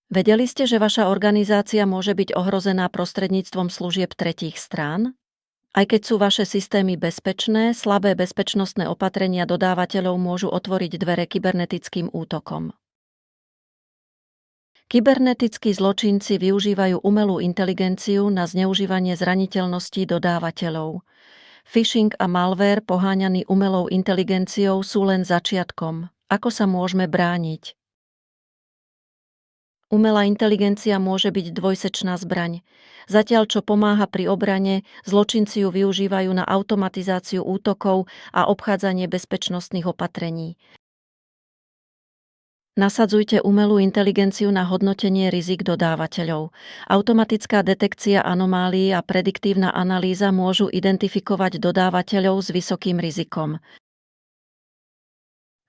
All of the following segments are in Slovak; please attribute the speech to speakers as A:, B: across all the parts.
A: Vedeli ste, že vaša organizácia môže byť ohrozená prostredníctvom služieb tretích strán? Aj keď sú vaše systémy bezpečné, slabé bezpečnostné opatrenia dodávateľov môžu otvoriť dvere kybernetickým útokom. Kybernetickí zločinci využívajú umelú inteligenciu na zneužívanie zraniteľností dodávateľov. Phishing a malware poháňaný umelou inteligenciou sú len začiatkom. Ako sa môžeme brániť? Umelá inteligencia môže byť dvojsečná zbraň. Zatiaľ, čo pomáha pri obrane, zločinci ju využívajú na automatizáciu útokov a obchádzanie bezpečnostných opatrení. Nasadzujte umelú inteligenciu na hodnotenie rizik dodávateľov. Automatická detekcia anomálií a prediktívna analýza môžu identifikovať dodávateľov s vysokým rizikom.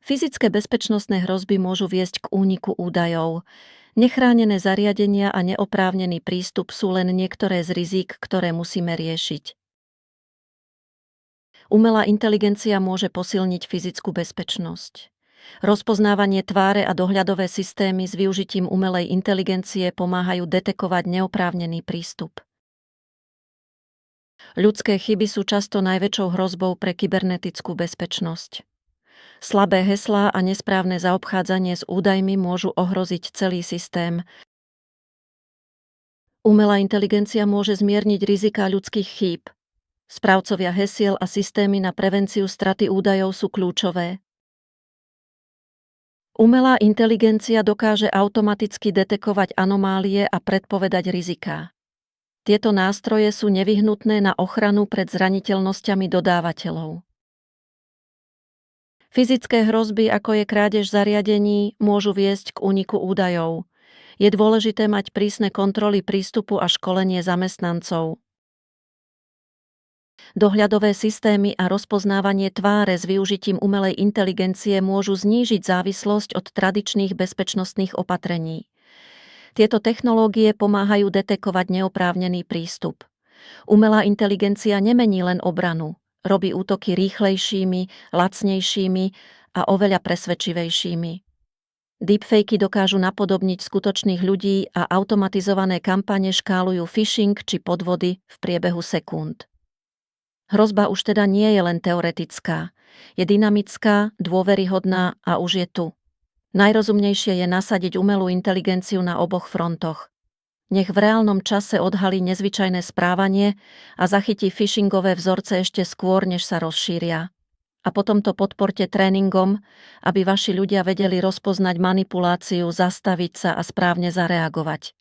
A: Fyzické bezpečnostné hrozby môžu viesť k úniku údajov. Nechránené zariadenia a neoprávnený prístup sú len niektoré z rizík, ktoré musíme riešiť. Umelá inteligencia môže posilniť fyzickú bezpečnosť. Rozpoznávanie tváre a dohľadové systémy s využitím umelej inteligencie pomáhajú detekovať neoprávnený prístup. Ľudské chyby sú často najväčšou hrozbou pre kybernetickú bezpečnosť. Slabé heslá a nesprávne zaobchádzanie s údajmi môžu ohroziť celý systém. Umelá inteligencia môže zmierniť riziká ľudských chýb. Správcovia hesiel a systémy na prevenciu straty údajov sú kľúčové. Umelá inteligencia dokáže automaticky detekovať anomálie a predpovedať riziká. Tieto nástroje sú nevyhnutné na ochranu pred zraniteľnosťami dodávateľov. Fyzické hrozby, ako je krádež zariadení, môžu viesť k úniku údajov. Je dôležité mať prísne kontroly prístupu a školenie zamestnancov. Dohľadové systémy a rozpoznávanie tváre s využitím umelej inteligencie môžu znížiť závislosť od tradičných bezpečnostných opatrení. Tieto technológie pomáhajú detekovať neoprávnený prístup. Umelá inteligencia nemení len obranu. Robí útoky rýchlejšími, lacnejšími a oveľa presvedčivejšími. Deepfakey dokážu napodobniť skutočných ľudí a automatizované kampane škálujú phishing či podvody v priebehu sekúnd. Hrozba už teda nie je len teoretická. Je dynamická, dôveryhodná a už je tu. Najrozumnejšie je nasadiť umelú inteligenciu na oboch frontoch. Nech v reálnom čase odhalí nezvyčajné správanie a zachytí phishingové vzorce ešte skôr, než sa rozšíria. A potom to podporte tréningom, aby vaši ľudia vedeli rozpoznať manipuláciu, zastaviť sa a správne zareagovať.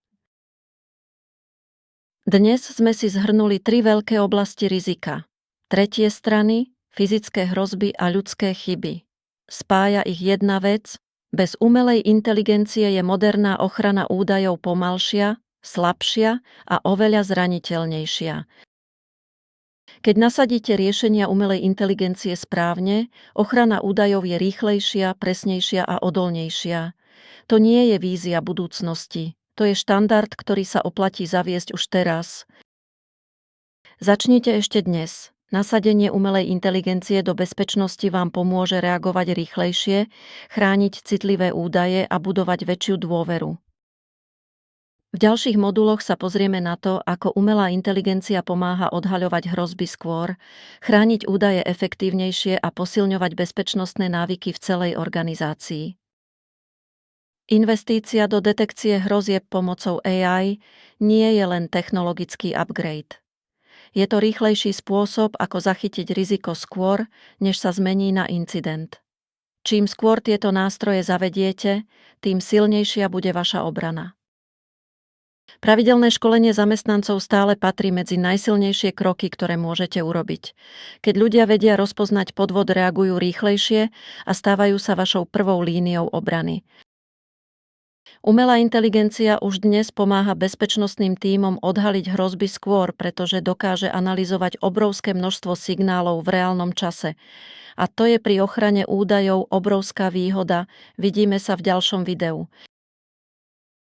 A: Dnes sme si zhrnuli 3 veľké oblasti rizika. Tretie strany, fyzické hrozby a ľudské chyby. Spája ich jedna vec: bez umelej inteligencie je moderná ochrana údajov pomalšia, slabšia a oveľa zraniteľnejšia. Keď nasadíte riešenia umelej inteligencie správne, ochrana údajov je rýchlejšia, presnejšia a odolnejšia. To nie je vízia budúcnosti. To je štandard, ktorý sa oplatí zaviesť už teraz. Začnite ešte dnes. Nasadenie umelej inteligencie do bezpečnosti vám pomôže reagovať rýchlejšie, chrániť citlivé údaje a budovať väčšiu dôveru. V ďalších moduloch sa pozrieme na to, ako umelá inteligencia pomáha odhaľovať hrozby skôr, chrániť údaje efektívnejšie a posilňovať bezpečnostné návyky v celej organizácii. Investícia do detekcie hrozieb pomocou AI nie je len technologický upgrade. Je to rýchlejší spôsob, ako zachytiť riziko skôr, než sa zmení na incident. Čím skôr tieto nástroje zavediete, tým silnejšia bude vaša obrana. Pravidelné školenie zamestnancov stále patrí medzi najsilnejšie kroky, ktoré môžete urobiť. Keď ľudia vedia rozpoznať podvod, reagujú rýchlejšie a stávajú sa vašou prvou líniou obrany. Umelá inteligencia už dnes pomáha bezpečnostným tímom odhaliť hrozby skôr, pretože dokáže analyzovať obrovské množstvo signálov v reálnom čase. A to je pri ochrane údajov obrovská výhoda. Vidíme sa v ďalšom videu.